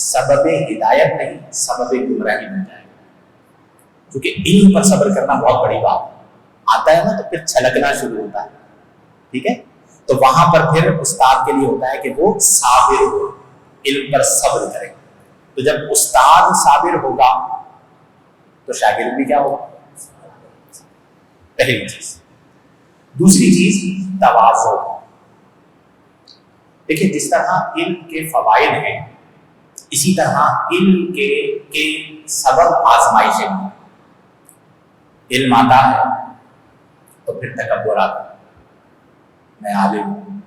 سبب ہدایت نہیں سبب گمراہی بن جائے گا. کیونکہ علم پر صبر کرنا بہت بڑی بات ہے. آتا ہے نا تو پھر چھلکنا شروع ہوتا ہے. ٹھیک ہے, تو وہاں پر پھر استاد کے لیے ہوتا ہے کہ وہ صابر ہو, علم پر صبر کرے. تو جب استاد صابر ہوگا تو شاگرد بھی کیا ہوگا؟ پہلی چیز. دوسری چیز تواضع. دیکھیں جس طرح علم کے فوائد ہیں اسی طرح علم کے سبب آزمائشیں ہیں. علم آتا ہے تو پھر تکبر آتا ہے. میں عالم ہوں,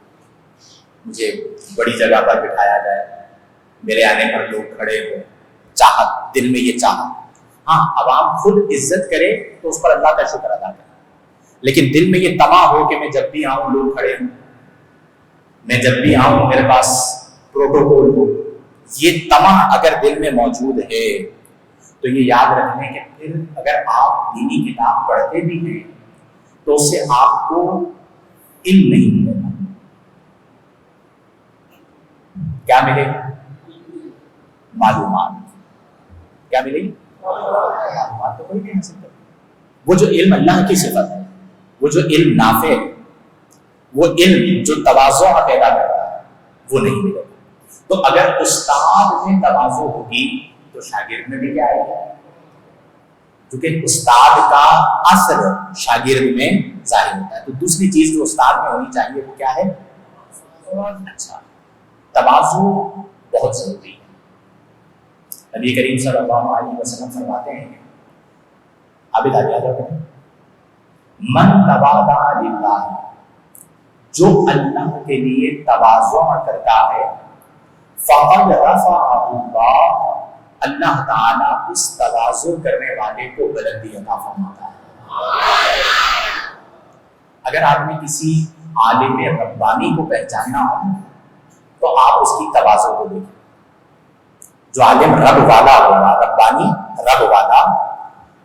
مجھے بڑی جگہ پر بٹھایا جائے, میرے آنے پر لوگ کھڑے ہوں, چاہت دل میں یہ چاہت. ہاں عوام خود عزت کرے تو اس پر اللہ کا شکر ادا کرے, لیکن دل میں یہ طمع ہو کہ میں جب بھی آؤں لوگ کھڑے ہوں, میں جب بھی آؤں میرے پاس پروٹوکول ہو, یہ طمع اگر دل میں موجود ہے تو یہ یاد رکھنے کہ پھر اگر آپ دینی کتاب پڑھتے بھی ہیں تو اس سے آپ کو علم نہیں ملے گا. کیا ملے گا؟ معلومات. کیا ملے گی؟ معلومات تو کوئی نہیں حاصل کرتا. وہ جو علم اللہ کی صفت ہے, وہ جو علم نافع ہے, وہ علم جو تواضع پیدا کرتا ہے وہ نہیں ملے گا. تو اگر استاد میں تواضع ہوگی تو شاگرد میں بھی کیا آئے گا؟ کیونکہ استاد کا اثر شاگرد میں ظاہر ہوتا ہے. تو دوسری چیز جو استاد میں ہونی چاہیے وہ کیا ہے؟ اچھا, تواضع بہت ضروری ہے. نبی کریم صلی اللہ علیہ وسلم فرماتے ہیں, عابد آ جاؤ, من تواضع للہ, جو اللہ کے لیے تواضع کرتا ہے فقد رفعہ اللہ, اللہ تعالیٰ اس تواضع کرنے والے کو بلندی عطا فرماتا ہے. اگر آپ نے کسی عالم ربانی کو پہچاننا ہو تو آپ اس کی تواضع کو دیکھیں. جو عالم رب والا ہوگا, ربانی رب والا,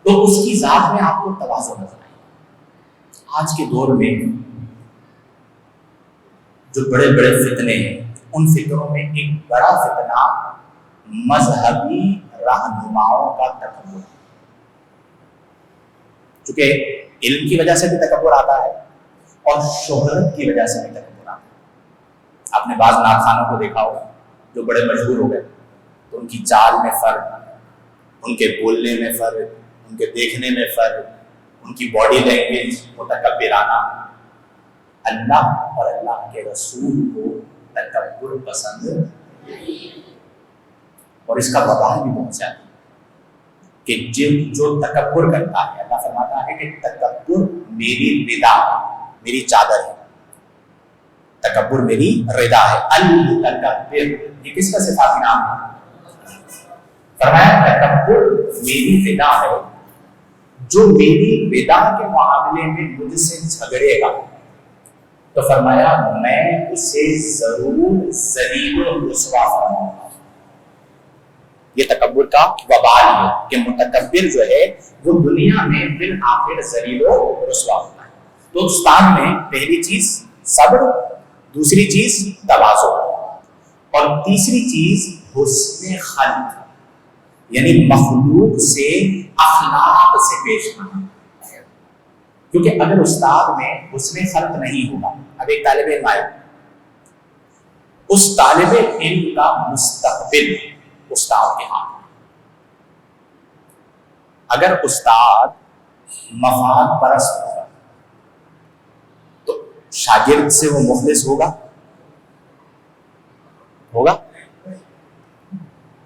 تو اس کی ذات میں آپ کو تواضع نظر آئے گا. آج کے دور میں جو بڑے بڑے فتنے ہیں ان فتنوں میں ایک بڑا فتنہ مذہبی رہنماؤں کا تکبر. چونکہ علم کی وجہ سے بھی تکبر آتا ہے اور شہرت کی وجہ سے بھی تکبر آتا ہے. آپ نے بعض ناخوانوں کو دیکھا ہوگا جو بڑے مشہور ہو گئے تو ان کی چال میں فرق, ان کے بولنے میں فرق, ان کے دیکھنے میں فرق, ان کی باڈی لینگویج متکبرانہ. اللہ اور اللہ کے رسول کو تکبر پسند نہیں, اور اس کا وبال بھی بہت زیادہ کہ جو تکبر کرتا ہے, اللہ فرماتا ہے کہ تکبر میری ردا, میری چادر ہے, تکبر میری ردا ہے. التکبر یہ کس کا صفاتی نام ہے؟ فرمایا تکبر میری ردا ہے, جو میری ردا کے معاملے میں مجھ سے جھگڑے گا تو فرمایا میں اسے ضرور ذلیل و رسوا فرماؤں گا. یہ تکبر کا وبال ہے کہ متکبر جو ہے وہ دنیا میں بالآخر ذلیل و رسوا ہوتا ہے. تو استاد میں پہلی چیز صبر, دوسری چیز تواضع, اور تیسری چیز حسن خلق, یعنی مخلوق سے اخلاق سے پیش آنا. کیونکہ اگر استاد میں حسن خلق نہیں ہوگا, اب ایک طالب علم آئے, اس طالب علم کا مستقبل استاد کے ہاتھ میں. اگر استاد مفاد پرست ہوگا تو شاگرد سے وہ مخلص ہوگا.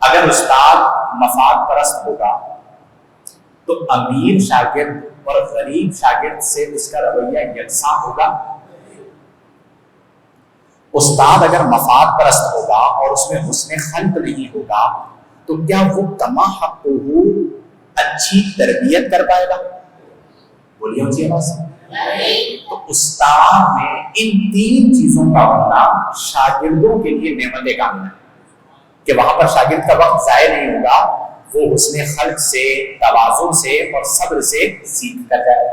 اگر استاد مفاد پرست ہوگا تو امیر شاگرد اور غریب شاگرد سے اس کا رویہ یکساں ہوگا. استاد اگر مفاد پرست ہوگا اور اس میں حسن خلق نہیں ہوگا تو کیا وہ کما حقہ اچھی تربیت کر پائے گا؟ بولیے مجھے آواز. تو استاد میں ان تین چیزوں کا ہونا شاگردوں کے لیے نعمت کاملہ ہے کہ وہاں پر شاگرد کا وقت ضائع نہیں ہوگا, وہ حسن خلق سے, تواضع سے اور صبر سے سیکھ کر جائے.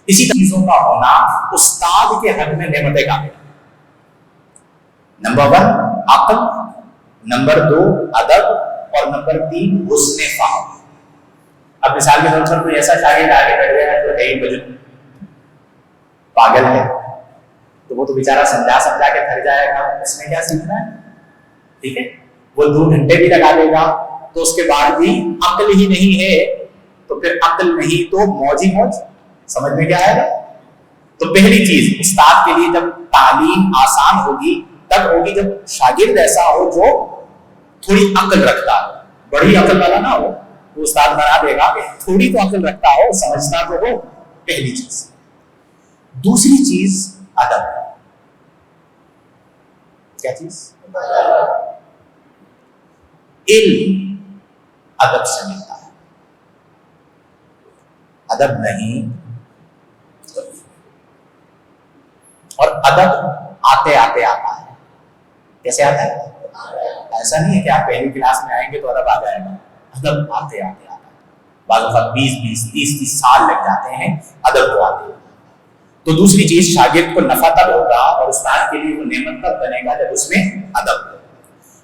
اسی چیزوں کا ہونا استاد کے حق میں نعمت کاملہ. نمبر 1 عقل, نمبر 2 ادب اور نمبر 3 حسن فہم. اب مثال کے طور پر کوئی ایسا شاگرد آگے بیٹھ گیا ہے جو ہے ہی مجنون پاگل ہے, تو وہ تو بیچارہ سمجھا کے تھک جائے گا, اس نے کیا سیکھنا ہے؟ ٹھیک ہے, وہ 2 گھنٹے بھی لگا دے گا تو اس کے بعد بھی عقل ہی نہیں ہے, تو پھر عقل نہیں تو موج ہی موج. سمجھ میں کیا آئے گا؟ تو پہلی چیز استاد کے لیے جب تعلیم آسان ہوگی تب ہوگی جب شاگرد ایسا ہو جو تھوڑی عقل رکھتا ہو, بڑی عقل والا نہ ہو, وہ استاد بنا دے گا کہ تھوڑی تو عقل رکھتا ہو, سمجھتا تو ہو. پہلی چیز. دوسری چیز ادب. کیا چیز؟ علم ادب سے ملتا ہے, ادب نہیں. اور ادب آتے آتے آتا ہے. کیسے آتا ہے؟ ایسا نہیں ہے کہ آپ پہلی کلاس میں آئیں گے تو ادب آ جائے گا. ادب آتے آتے آتا ہے. بعض اوقات 20-30 سال لگ جاتے ہیں ادب کو آتے ہیں. تو دوسری چیز شاگرد کو نفع تب ہوگا اور استاد کے لیے وہ نعمت تب بنے گا جب اس میں ادب ہو.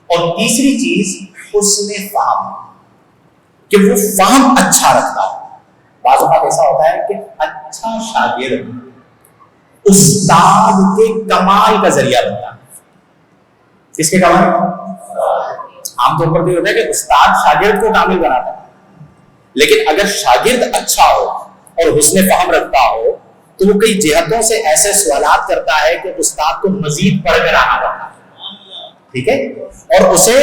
اور تیسری چیز حسن فہم, کہ وہ فہم اچھا رکھتا ہو. بعض اوقات ایسا ہوتا ہے کہ اچھا شاگرد استاد کے کمال کا ذریعہ بنتا ہے. کس کے کمال؟ عام طور پر یہ ہوتا ہے کہ استاد شاگرد کو کامل بناتا ہے, لیکن اگر شاگرد اچھا ہو اور حسن فہم رکھتا ہو تو وہ کئی جہتوں سے ایسے سوالات کرتا ہے کہ استاد کو مزید پڑھ کر آنا پڑتا ہے. ٹھیک ہے, اور اسے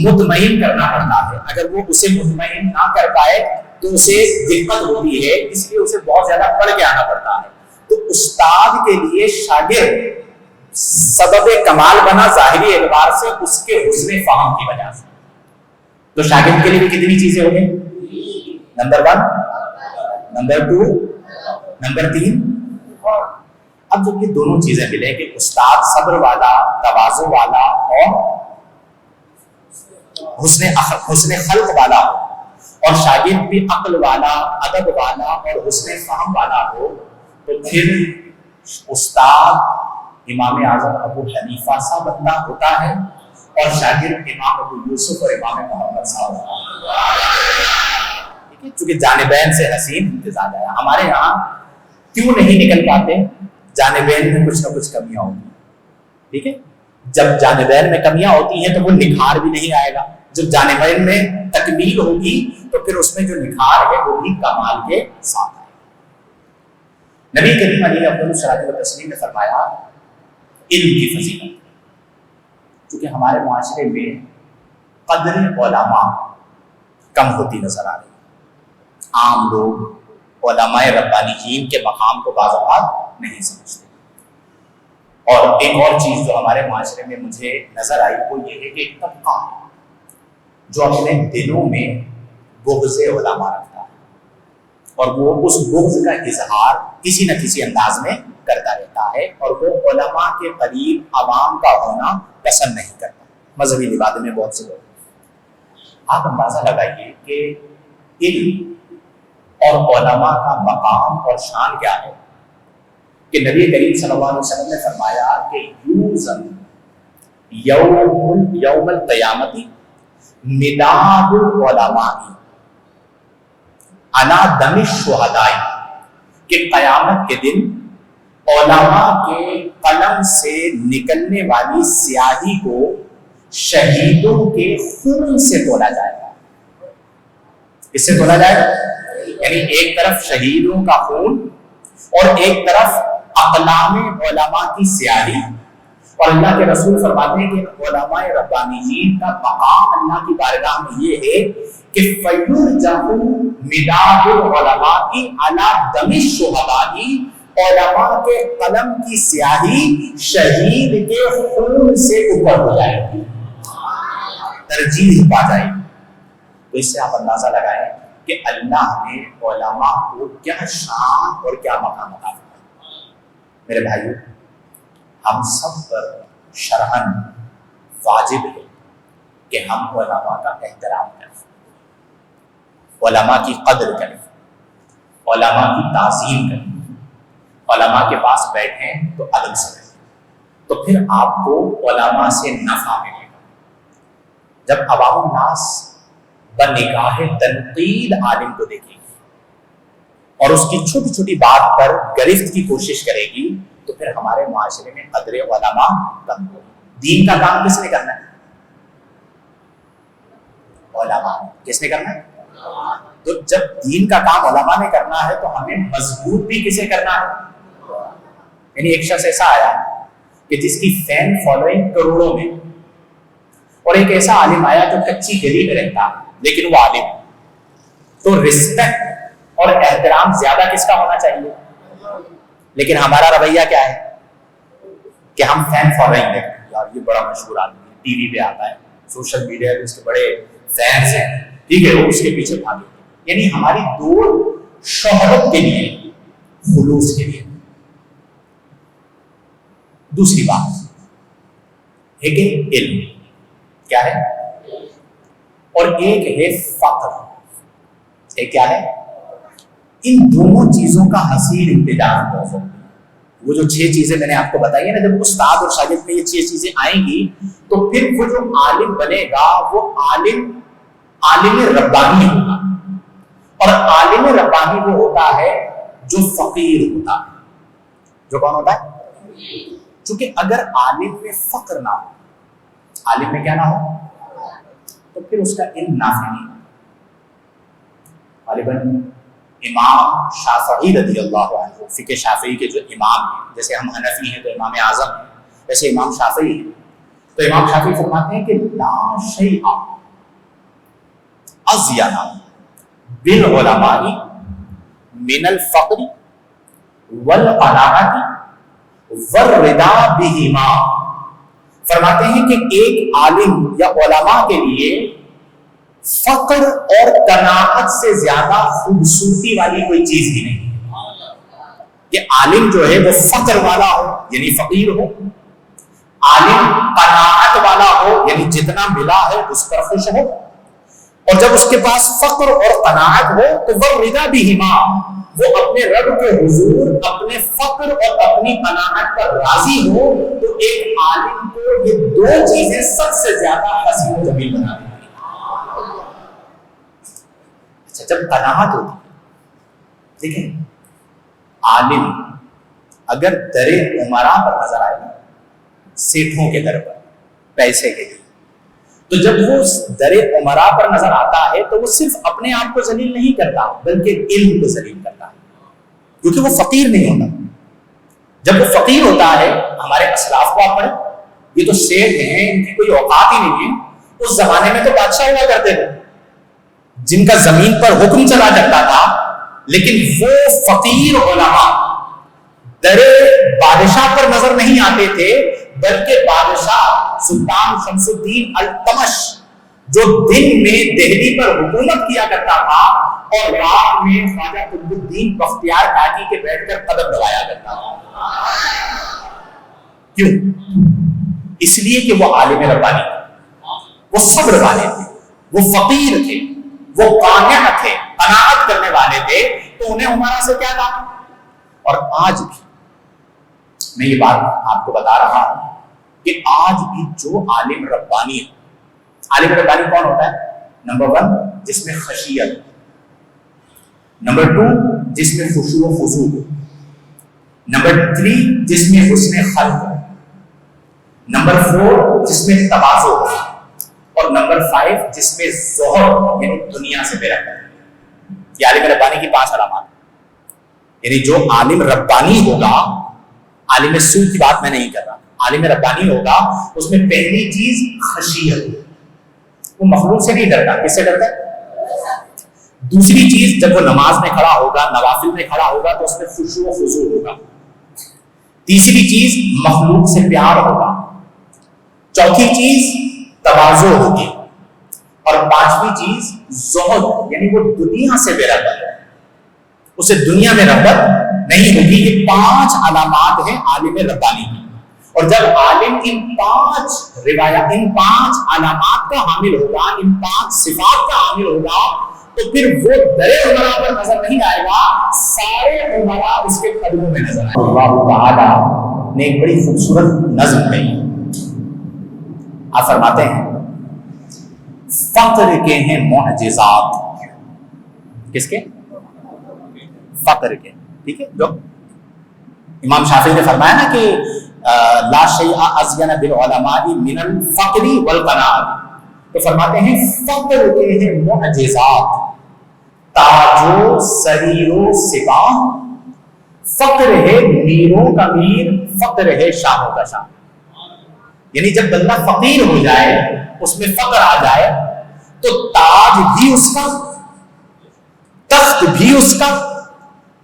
مطمئن کرنا پڑتا ہے. اگر وہ اسے مطمئن نہ کر پائے تو اسے دقت ہوتی ہے, اس لیے اسے بہت زیادہ پڑھ کے آنا پڑتا ہے. تو استاد کے لیے شاگرد سبب کمال بنا ظاہری اعتبار سے اس کے حسن فہم کی وجہ سے. تو شاگرد کے لیے بھی کتنی چیزیں ہو گئی؟ Number 1, number 2, number 3. اب جب یہ دونوں چیزیں ملے کہ استاد صبر والا, تواضع والا اور حسن خلق والا ہو, اور شاگرد بھی عقل والا, ادب والا اور حسن فہم والا ہو, تو پھر استاد امام اعظم ابو حنیفہ سا بندہ ہوتا ہے اور شاگرد امام ابو یوسف اور امام محمد صاحب ہوتا ہے. چونکہ جانبین سے حسین امتزاج ہے. ہمارے یہاں کیوں نہیں نکل پاتے؟ جانبین میں کچھ نہ کچھ کمیاں ہوتی. ٹھیک ہے, جب جانبین میں کمیاں ہوتی ہیں تو وہ نکھار بھی نہیں آئے گا. جب جانبین میں تکمیل ہوگی تو پھر اس میں جو نکھار ہے وہ بھی کمال کے ساتھ آئے گا. نبی کریم علیہ افضل الصلاۃ والتسلیم نے فرمایا علم کی فضیلت, کیونکہ ہمارے معاشرے میں قدر علماء کم ہوتی نظر آ رہی. عام لوگ علماء ربانیین کے مقام کو بعض اوقات نہیں سمجھتے. اور ایک اور چیز جو ہمارے معاشرے میں مجھے نظر آئی وہ یہ ہے کہ ایک طبقہ جو اپنے دلوں میں بغض علماء رکھتا ہے اور وہ اس بغض کا اظہار کسی نہ کسی انداز میں کرتا رہتا ہے, اور وہ علماء کے قریب عوام کا ہونا پسند نہیں کرتا. مذہبی لبادے میں بہت سے لوگ. آپ اندازہ لگائیے کہ علم اور علماء کا مقام اور شان کیا ہے کہ نبی کریم صلی اللہ علیہ وسلم نے فرمایا کہ یوزن یوم القیامت مداد العلماء علی دم الشہداء, کہ قیامت کے دن علماء کے قلم سے نکلنے والی سیاہی کو شہیدوں کے خون سے تولا جائے گا. کس سے تولا جائے گا؟ یعنی ایک طرف شہیدوں کا خون اور ایک طرف اقلام علماء کی سیاہی. اور اللہ کے رسول فرماتے ہیں کہ علماء ربانیین کا مقام اللہ کی بارگاہ میں یہ ہے کہ فَيُرْجَعُ مِدَادُ الْعُلَمَاءِ عَلَى دَمِ الشُّهَدَاءِ, علماء کے قلم کی سیاہی شہید کے خون سے اوپر ہو جائے گی, ترجیح پا جائے گی. تو اس سے آپ اندازہ لگائیں کہ اللہ نے علماء کو کیا شان اور کیا مقام عطا فرمایا. میرے بھائیو, ہم سب پر شرعاً واجب ہے کہ ہم علماء کا احترام کریں, علماء کی قدر کریں, علماء کی تعظیم کریں, علماء کے پاس بیٹھیں تو ادب سے بیٹھیں, تو پھر آپ کو علماء سے نفع ملے گا. جب عوام الناس بنگاہ تنقید عالم کو دیکھے گی اور اس کی چھوٹی چھوٹی بات پر گرفت کی کوشش کرے گی تو پھر ہمارے معاشرے میں قدر علماء کم ہو. دین کا کام کس نے کرنا ہے؟ علماء. کس نے کرنا ہے؟ تو جب دین کا کام علماء نے کرنا ہے تو ہمیں مضبوط بھی کسے کرنا ہے؟ یعنی ایک شخص ایسا آیا کہ جس کی فین فالوئنگ کروڑوں میں، اور ایک ایسا عالم آیا جو کچی گلی میں رہتا لیکن وہ عالم. تو رسپیکٹ اور احترام زیادہ کس کا ہونا چاہیے؟ لیکن ہمارا رویہ کیا ہے کہ ہم فین فالوئنگ دیکھتے ہیں، یار یہ بڑا مشہور آدمی ہے، ٹی وی پہ آتا ہے، سوشل میڈیا پہ اس کے بڑے فینس ہیں، ٹھیک ہے، وہ اس کے پیچھے بھاگے. یعنی ہماری دوڑ شہرت کے لیے، خلوص کے لیے. دوسری بات ایک ہے علم، کیا ہے؟ اور ایک ہے فقر. ایک کیا ہے؟ ان دونوں چیزوں کا حسین امتزاج موجود ہے. وہ جو 6 چیزیں میں نے آپ کو بتائی ہیں نا، جب استاد اور شاگرد میں یہ 6 چیزیں آئیں گی تو پھر وہ جو عالم بنے گا وہ عالم ربانی ہوگا. اور عالم ربانی وہ ہوتا ہے جو فقیر ہوتا ہے. جو کون ہوتا ہے؟ چونکہ اگر عالم میں فقر نہ ہو، عالم میں کیا نہ ہو، تو پھر اس کا علم نافع نہیں. غالباً امام شافعی رضی اللہ عنہ، فقہ شافعی کے جو امام ہیں، جیسے ہم حنفی ہیں تو امام اعظم ہیں، ویسے امام شافعی ہیں. تو امام شافعی فرماتے ہیں کہ لا شیء ازین بالعلماء من الفقر والقناعۃ والرضا بہما. فرماتے ہیں کہ ایک عالم یا علماء کے لیے فقر اور قناعت سے زیادہ خوبصورتی والی کوئی چیز ہی نہیں. کہ عالم جو ہے وہ فقر والا ہو یعنی فقیر ہو، عالم قناعت والا ہو یعنی جتنا ملا ہے اس پر خوش ہو، اور جب اس کے پاس فقر اور قناعت ہو تو وہ رضا بہما، وہ اپنے رب کے حضور اپنے فقر اور اپنی قناعت پر راضی ہو. تو ایک عالم کو یہ 2 چیزیں سب سے زیادہ حسین و جمیل بنا دیں. جب قناعت ہوتی ہے، دیکھیں عالم اگر در امراء پر نظر آئے نا، سیٹھوں کے در پر پیسے کے لیے، تو جب وہ در امراء پر نظر آتا ہے تو وہ صرف اپنے آپ کو ذلیل نہیں کرتا بلکہ علم کو ذلیل کرتا ہے، کیونکہ وہ فقیر نہیں ہوتا. جب وہ فقیر ہوتا ہے، ہمارے اسلاف کو آپ پڑھیں، یہ تو سیٹھ ہیں، ان کی کوئی اوقات ہی نہیں ہے. اس زمانے میں تو بادشاہ ہوا کرتے تھے جن کا زمین پر حکم چلا کرتا تھا، لیکن وہ فقیر علماء در بادشاہ پر نظر نہیں آتے تھے، بلکہ بادشاہ سلطان شمس الدین التمش جو دن میں دہلی پر حکومت کیا کرتا تھا اور رات میں خواجہ قطب الدین بختیار کاکی کے بیٹھ کر قدم دبایا کرتا تھا. کیوں؟ اس لیے کہ وہ عالم ربانی تھے، وہ صبر والے تھے، وہ فقیر تھے، وہ قانع تھے، قناعت کرنے والے تھے. تو انہیں ہمارا سے کیا تھا؟ اور آج بھی میں یہ بات آپ کو بتا رہا ہوں کہ آج بھی جو عالم ربانی ہے، عالم ربانی کون ہوتا ہے؟ نمبر 1 جس میں خشیت، نمبر 2 جس میں خشوع و خضوع، نمبر 3 جس میں حسن خلق، نمبر 4 جس میں تواضع، اور نمبر 5 جس میں زہد یعنی دنیا سے بے رغبت. یہ عالم ربانی کی 5 علامات. یعنی جو عالم ربانی ہوگا، عالم سو کی بات میں نہیں کر رہا، عالم ربانی ہوگا اس میں پہلی چیز خشیت، وہ مخلوق سے نہیں ڈرتا. کس سے ڈرتا ہے؟ دوسری چیز جب وہ نماز میں کھڑا ہوگا، نوافل میں کھڑا ہوگا تو اس میں خشوع و خضوع ہوگا. تیسری چیز مخلوق سے پیار ہوگا. چوتھی چیز تواضع ہوگی. اور 5ویں چیز زہد یعنی وہ دنیا سے بے رغبت ہے، اسے دنیا میں رغبت نہیں ہوگی. یہ 5 علامات ہیں عالم ربانی کی. اور جب عالم ان 5 روایات، ان 5 علامات کا حامل ہوگا، ان 5 صفات کا حامل ہوگا، تو پھر وہ در امراء پر نظر نہیں آئے گا، سارے امراء اس کے قدموں میں نظر آئے گا. اللہ تعالیٰ نے ایک بڑی خوبصورت نظم کہی. آپ فرماتے ہیں فقر کے ہیں معجزات. کس کے؟ فقر کے. ٹھیک ہے. جو امام شافعی نے فرمایا نا کہ لا شیء ازین بالعلماء من الفقر والقناعۃ، تو فرماتے ہیں فقر کے ہیں معجزات، تاج و سریر و سپاہ، فقر ہے میروں کا میر، فقر ہے شاہوں کا شاہ. یعنی جب بندہ فقیر ہو جائے، اس میں فقر آ جائے، تو تاج بھی اس کا، تخت بھی اس کا،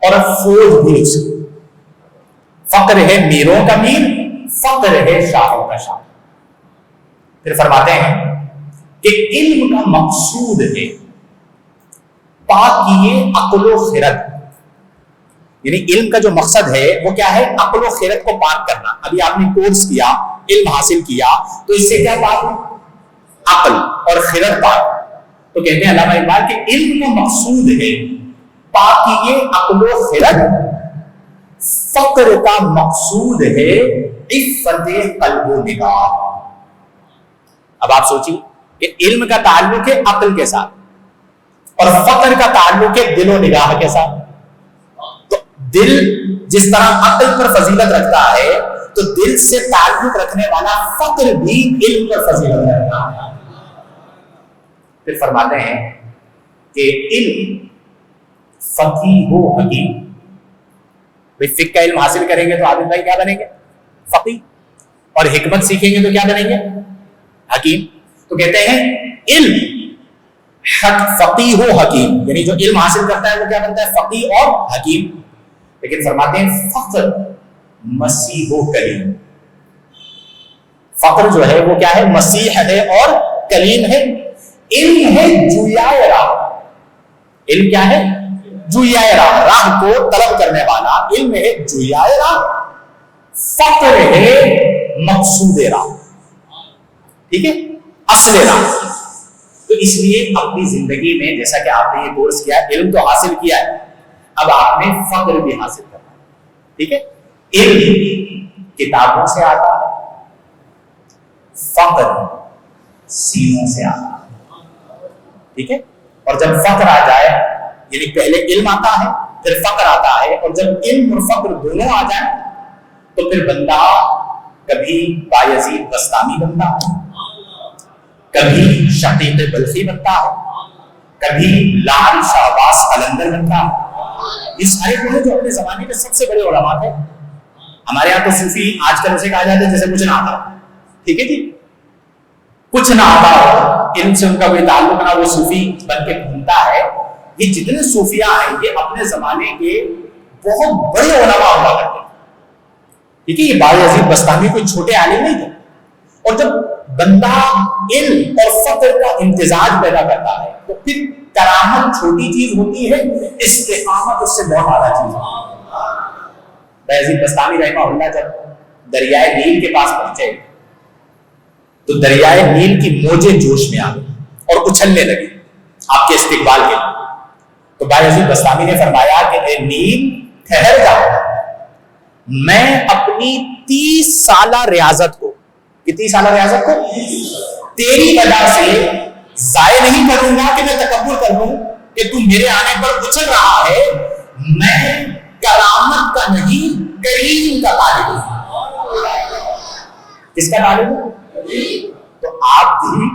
اور فوج بھی اس کی. فقر ہے میروں کا میر، فقر ہے شاہوں کا شاہ. پھر فرماتے ہیں کہ علم کا مقصود ہے پاکیے عقل و خرد. یعنی علم کا جو مقصد ہے وہ کیا ہے؟ عقل و خرد کو پاک کرنا. ابھی آپ نے کورس کیا، علم حاصل کیا، تو اس سے کیا پاک؟ عقل اور خرد پاک. تو کہتے ہیں علامہ اقبال کہ علم کا مقصود ہے پاکیے عقل و خرد، فقر کا مقصود ہے عفت قلب و نگاہ. اب آپ سوچیے کہ علم کا تعلق ہے عقل کے ساتھ، اور فقر کا تعلق ہے دل و نگاہ کے ساتھ. تو دل جس طرح عقل پر فضیلت رکھتا ہے، تو دل سے تعلق رکھنے والا فقر بھی علم پر فضیلت رکھتا ہے. پھر فرماتے ہیں کہ علم فقیہ و حکیم. فقہ کا علم حاصل کریں گے تو عابد بھائی کیا بنیں گے؟ فقیہ. اور حکمت سیکھیں گے تو کیا بنیں گے؟ حکیم. تو کہتے ہیں علم فقیہ و حکیم، یعنی جو علم حاصل کرتا ہے وہ کیا بنتا ہے؟ فقیہ اور حکیم. لیکن فرماتے ہیں فقر مسیح و کلیم. فقر جو ہے وہ کیا ہے؟ مسیح ہے اور کلیم ہے. علم ہے جویائے راہ. علم کیا ہے؟ جویائے راہ، راہ کو طلب کرنے والا. علم ہے جویائے راہ، فقر ہے مقصود راہ. ٹھیک ہے، اصل راہ. تو اس لیے اپنی زندگی میں جیسا کہ آپ نے یہ کورس کیا، علم تو حاصل کیا ہے، اب آپ نے فقر بھی حاصل کرنا ہے. ٹھیک ہے. علم کتابوں سے آتا ہے، فقر سینوں سے آتا ہے. ٹھیک ہے. اور جب فقر آ جائے، یعنی پہلے علم آتا ہے پھر فقر آتا ہے، اور جب علم اور فقر دونوں آ جائیں تو پھر بندہ کبھی بایزید بستامی بنتا ہے، کبھی شقیق بلخی بنتا ہے، کبھی لال شہباز قلندر بنتا ہے. یہ سارے وہ ہیں جو اپنے زمانے کے سب سے بڑے علماء تھے. ہمارے یہاں تو صوفی آج کل اسے کہا جاتا ہے جیسے کچھ نہ آتا. ٹھیک ہے جی، کچھ نہ آتا ہو، علم سے ان کا کوئی تعلق نہ، وہ صوفی بن کے گھومتا ہے. یہ جتنے صوفیاء ہیں یہ اپنے زمانے کے بہت بڑے علماء ہوا کرتے ہیں. ٹھیک ہے. یہ بایزید بستامی کوئی چھوٹے عالم نہیں تھے. اور جب بندہ علم اور فقر کا امتزاج پیدا کرتا ہے تو پھر کرامت چھوٹی چیز ہوتی ہے، استقامت اس سے بہت اعلیٰ چیز ہے. بایزید بستامی رحمہ اللہ جب دریائے نیل کے پاس پہنچے تو دریائے نیل کی موجیں جوش میں آ گئی اور اچھلنے لگی آپ کے استقبال کے لیے. تو بایزید بستامی نے فرمایا کہ اے نیل ٹھہر جا، میں اپنی 30 سالہ ریاضت کو، کتنی سالہ ریاضت کو؟ تیری وجہ سے ضائع نہیں کروں گا کہ میں تکبر کر لوں کہ تم میرے آنے پر اچھل رہا ہے. میں کرامت کا نہیں کریم کا طالب ہوں. کس کا طالب ہوں؟ تو آپ بھی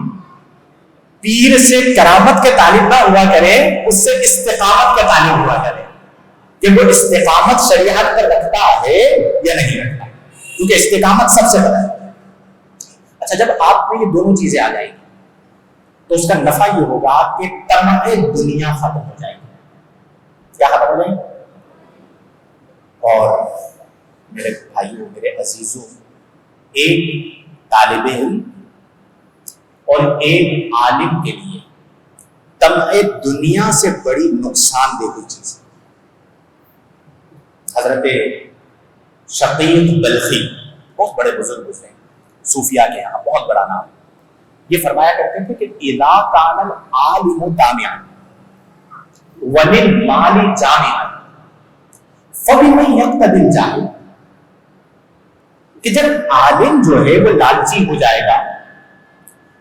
پیر سے کرامت کے طالب نہ ہوا کریں، اس سے استقامت کا طالب ہوا کریں کہ وہ استقامت شریعت پر رکھتا ہے یا نہیں رکھتا، کیونکہ استقامت سب سے بڑا ہے. اچھا، جب آپ میں یہ دونوں چیزیں آ جائیں گی تو اس کا نفع یہ ہوگا کہ طمع دنیا ختم ہو جائے گی. کیا ختم ہو جائے گی؟ اور میرے بھائیوں، میرے عزیزوں، ایک طالب علم اور ایک عالم کے لیے طمع دنیا سے بڑی نقصان دہ کوئی چیز ہے. حضرت شقیق بلخی بہت بڑے بزرگ گزرے، صوفیاء کے یہاں بہت بڑا نام. یہ فرمایا کرتے تھے کہ اذا کان العالم دامعا وللمال جامعا فبمن یقتدی الجاہل. کہ جب عالم جو ہے وہ لالچی ہو جائے گا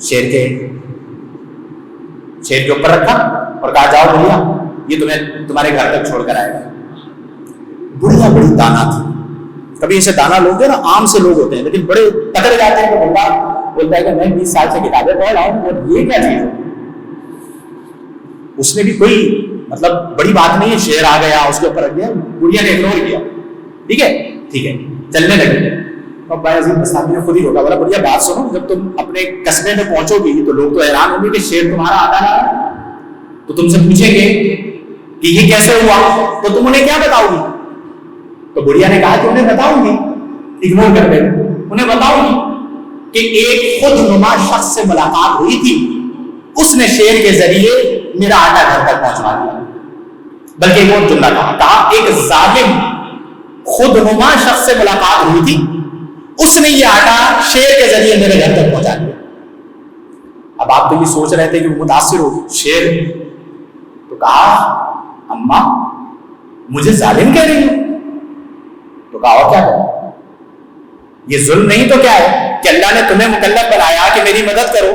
شیر کے اوپر رکھا اور کہا جاؤ بڑھیا یہ تمہیں تمہارے گھر تک چھوڑ کر آئے گا. بڑھیا بڑی دانا تھی. کبھی ایسے دانا لوگ ہیں نا عام سے لوگ ہوتے ہیں لیکن بڑے تکڑے جاتے ہیں. تو بندہ بولتا ہے کہ میں 20 سال سے کتابیں پڑھ رہا ہوں اور یہ کیا چیز ہے. اس نے بھی کوئی مطلب بڑی بات نہیں ہے, شیر آ گیا اس کے اوپر رکھ دیا, بڑھیا نے اگنور کیا. ٹھیک ہے چلنے لگے. تو بایزید بستامی نے خود ہی روکا, بولا بڑھیا بات سنو, جب تم اپنے قصبے میں پہنچو گی تو لوگ تو حیران ہوں گے کہ شیر تمہارا آتا رہا, تو تم سے پوچھیں گے کہ یہ کیسے ہوا, تو تم انہیں کیا بتاؤ گی. تو بڑھیا نے کہا کہ انہیں بتاؤں گی, اگنور کر دے, انہیں بتاؤں گی کہ ایک خود نما شخص سے ملاقات ہوئی تھی, اس نے شیر کے ذریعے میرا آٹا گھر تک پہنچوا دیا. بلکہ ایک اور جملہ کہا ایک ظالم خود نما شخص سے ملاقات ہوئی تھی, اس نے یہ آٹا شیر کے ذریعے میرے گھر تک پہنچا دیا. اب آپ تو یہ سوچ رہے تھے کہ وہ متاثر ہوگی شیر, تو کہا اماں مجھے ظالم کہہ رہی ہو. تو کہا اور کیا کروں, یہ ظلم نہیں تو کیا ہے کہ اللہ نے تمہیں مکلف بنایا کہ میری مدد کرو.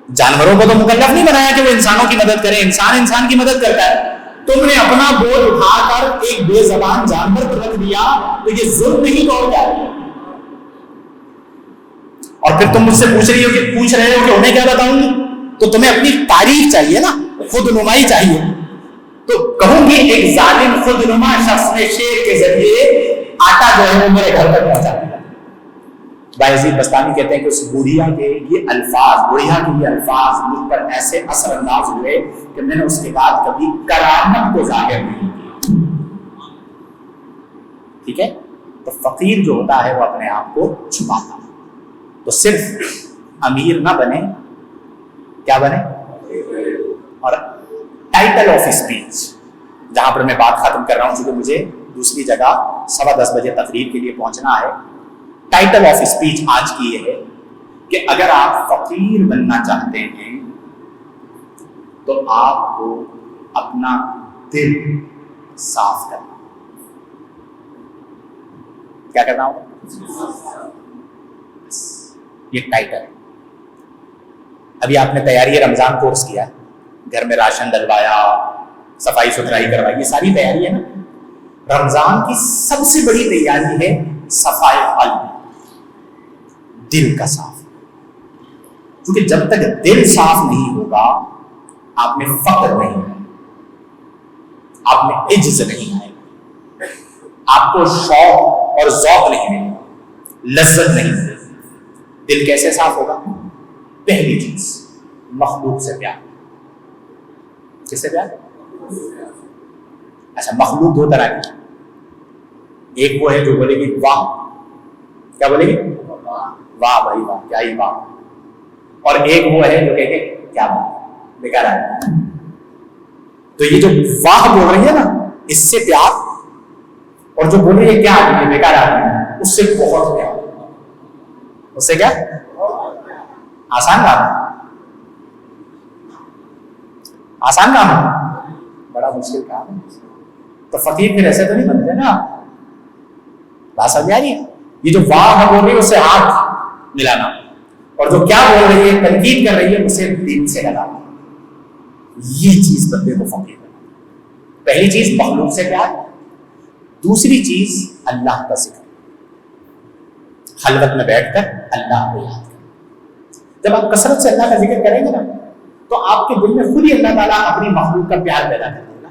جانوروں کو تو مکلف نہیں بنایا کہ وہ انسانوں کی مدد کرے, انسان کی مدد کرتا ہے. تم نے اپنا بوجھ اٹھا کر ایک بے زبان جانور پر رکھ دیا, تو یہ ظلم نہیں تو اور کیا ہے. اور پھر تم مجھ سے پوچھ رہے ہو کہ انہیں کیا بتاؤں گی, تو تمہیں اپنی تاریخ چاہیے نا, خود نمائی چاہیے. تو کہوں گی ایک ظالم خود نما شخص نے شیر کے ذریعے آٹا جو ہے وہ میرے گھر تک پہنچا دیا. بایزید بستامی کہتے ہیں کہ اس بڑھیا کے یہ الفاظ مجھ پر ایسے اثر انداز ہوئے کہ میں نے اس کے بعد کبھی کرامت کو ظاہر نہیں کیا. ٹھیک ہے, تو فقیر جو ہوتا ہے وہ اپنے آپ کو چھپاتا ہے. تو صرف امیر نہ بنے, کیا بنے, اور ٹائٹل آف اسپیچ, جہاں پر میں بات ختم کر رہا ہوں چونکہ مجھے دوسری جگہ 10:15 بجے تقریر کے لیے پہنچنا ہے. ٹائٹل آف اسپیچ آج کی یہ ہے کہ اگر آپ فقیر بننا چاہتے ہیں تو آپ کو اپنا دل صاف کرنا. کیا کرنا ہوگا, یہ ٹائٹل ہے. ابھی آپ نے تیاری رمضان کورس کیا, گھر میں راشن ڈلوایا, صفائی ستھرائی کروائی, یہ ساری تیاری ہے نا. رمضان کی سب سے بڑی تیاری ہے صفائی قلب, دل کا صاف. کیونکہ جب تک دل صاف نہیں ہوگا آپ میں فقر نہیں ہے, آپ میں عجز نہیں آئے گا, آپ کو شوق اور ذوق نہیں ملے گا, لذت نہیں ملے گی. دل کیسے صاف ہوگا؟ پہلی چیز مخلوق سے پیار. کس سے پیار؟ اچھا, مخلوق دو طرح کی, ایک وہ ہے جو بولے گی واہ, کیا بولے گی, واہ بھائی واہ, کیا ہی واہ. اور ایک وہ ہے جو کہے کہ کیا بات, بیکار ہے. تو یہ جو واہ بول رہی ہے نا, اس سے پیار, اور جو بول رہی ہے کیا آدمی ہے, بیکار آدمی ہے, اس سے بہت پیار. اس سے کیا, آسان کام ہے, آسان کام ہے, بڑا مشکل کام ہے. تو فقیر پھر ایسے تو نہیں بنتے نا. بات سمجھ آ رہی ہے؟ یہ جو واہ بول رہی ہے اسے ہاتھ ملانا, اور جو کیا بول رہی ہے, تنقید کر رہی ہے, اسے دل سے لگانا. یہ چیز بندے کو فقیر بنا. پہلی چیز مخلوق سے پیار, دوسری چیز اللہ کا ذکر, خلوت میں بیٹھ کر اللہ کو یاد کریں. جب آپ کثرت سے اللہ کا ذکر کریں گے نا تو آپ کے دل میں خود ہی اللہ تعالیٰ اپنی مخلوق کا پیار پیدا کر دے گا.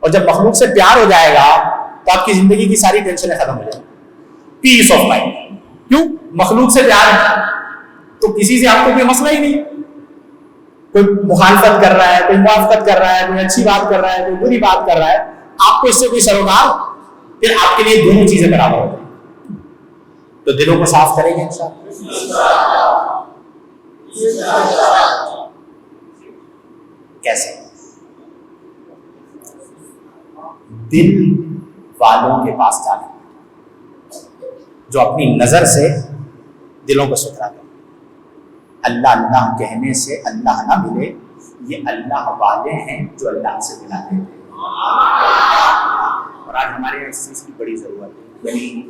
اور جب مخلوق سے پیار ہو جائے گا تو آپ کی زندگی کی ساری ٹینشنیں ختم ہو جائیں گی. پیس آف مائنڈ. کیوں؟ مخلوق سے پیار ہے تو کسی سے آپ کو کوئی مسئلہ ہی نہیں. کوئی مخالفت کر رہا ہے, کوئی موافقت کر رہا ہے, کوئی اچھی بات کر رہا ہے, کوئی بری بات کر رہا ہے, آپ کو اس سے کوئی سروکار, پھر آپ کے لیے دونوں چیزیں برابر ہو جائیں. تو دلوں کو صاف کریں گے انشاءاللہ. کیسے؟ دل والوں کے پاس جانا, جو اپنی نظر سے دلوں کو ستھرا کرے. اللہ اللہ کہنے سے اللہ نہ ملے, یہ اللہ والے ہیں جو اللہ سے ملاتے ہیں. اور آج ہمارے یہاں اس چیز کی بڑی ضرورت ہے, یعنی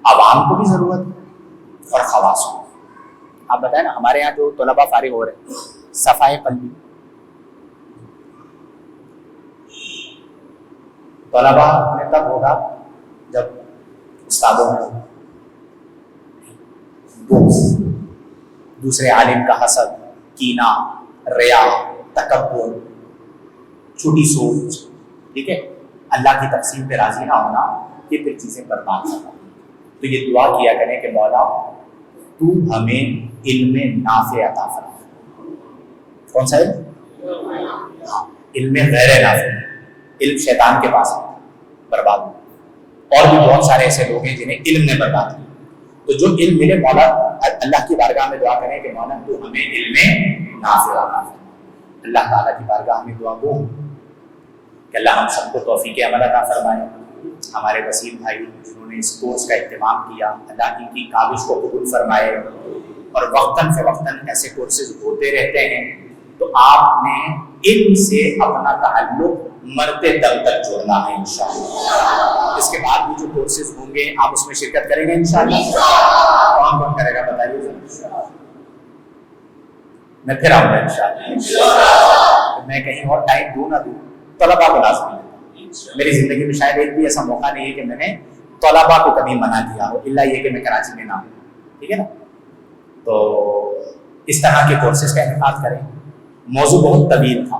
عوام کو بھی ضرورت ہے اور خواص کو. آپ بتائیں نا ہمارے یہاں جو طلباء فارغ ہو رہے ہیں صفائے قلبی طلباء میں تب ہوگا جب استادوں میں بغض، دوسرے عالم کا حسد، کینہ، ریا، تکبر، چھوٹی سوچ، ٹھیک ہے، اللہ کی تقسیم پہ راضی نہ ہونا، یہ پھر چیزیں برباد کرنا. تو یہ دعا کیا کریں کہ مولا تو ہمیں علم نافع عطا فرما. کون سا علم؟ ہاں، علم غیر نافع. علم شیطان کے پاس ہے، برباد ہو. اور بھی بہت سارے ایسے لوگ ہیں جنہیں علم نے برباد کیا. تو جو علم ملے مولا اللہ کی بارگاہ میں دعا کریں کہ مولا تو ہمیں علم نافع عطا فرما. اللہ تعالیٰ کی بارگاہ میں دعا گو کہ اللہ ہم سب کو توفیق عمل عطا فرمائے. ہمارے وسیم بھائی جنہوں نے اس کورس کا اہتمام کیا، اللہ ان کی کاوش کو قبول فرمائے. اور وقتاً فوقتاً ایسے کورسز ہوتے رہتے ہیں. تو آپ نے علم سے اپنا تعلق مرتے دم تک جوڑنا ہے انشاءاللہ. اس کے بعد بھی جو کورسز ہوں گے آپ اس میں شرکت کریں گے انشاءاللہ. کون کون کرے گا بتائیے ذرا. میں پھر آؤں گا انشاءاللہ. میں کہیں اور ٹائم دوں نہ دوں، طلباء کو لازمی ہے. میری زندگی میں شاید ایک بھی ایسا موقع نہیں ہے کہ میں نے طلباء کو کبھی منع کیا ہو، الا یہ کہ میں کراچی میں نہ ہوں. ٹھیک ہے نا. تو اس طرح کے کورسز کا انعقاد کریں. موضوع بہت طویل تھا.